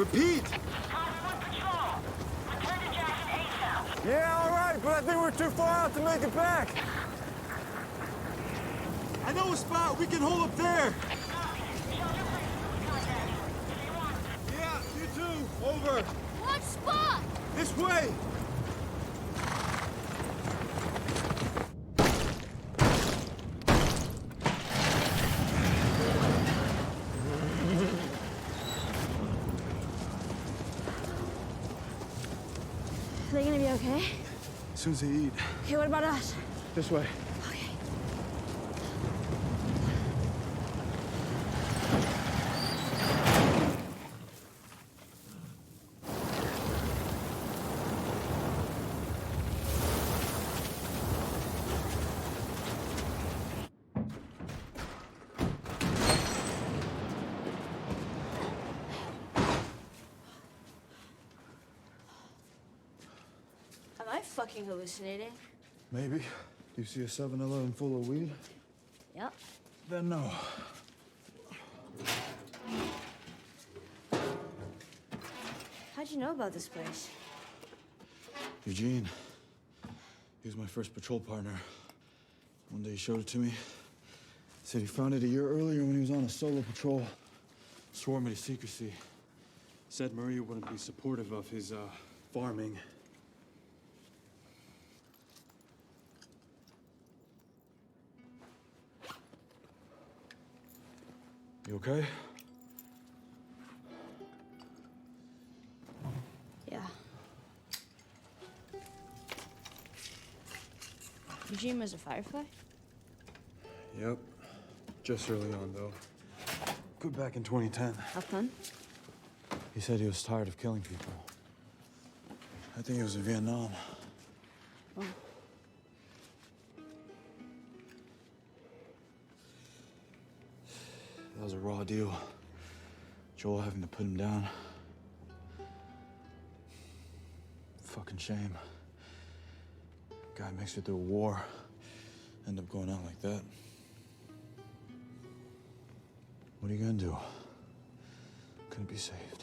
Repeat! Patrol! Return to Jackson ASAP! Yeah, all right, but I think we're too far out to make it back. I know a spot. We can hold up there. Yeah, you too. Over. What spot? This way. Are they gonna be okay? As soon as they eat. Okay, what about us? This way. Okay. Am I fucking hallucinating? Maybe. Do you see a 7-Eleven full of weed? Yep. Then no. How'd you know about this place? Eugene. He was my first patrol partner. One day he showed it to me. Said he found it a year earlier when he was on a solo patrol. Swore me to secrecy. Said Maria wouldn't be supportive of his, farming. You okay? Yeah. Eugene was a firefly? Yep. Just early on, though. Good back in 2010. How fun? He said he was tired of killing people. I think he was in Vietnam. Oh. That was a raw deal. Joel having to put him down. Fucking shame. Guy makes it through a war, end up going out like that. What are you gonna do? Couldn't be saved.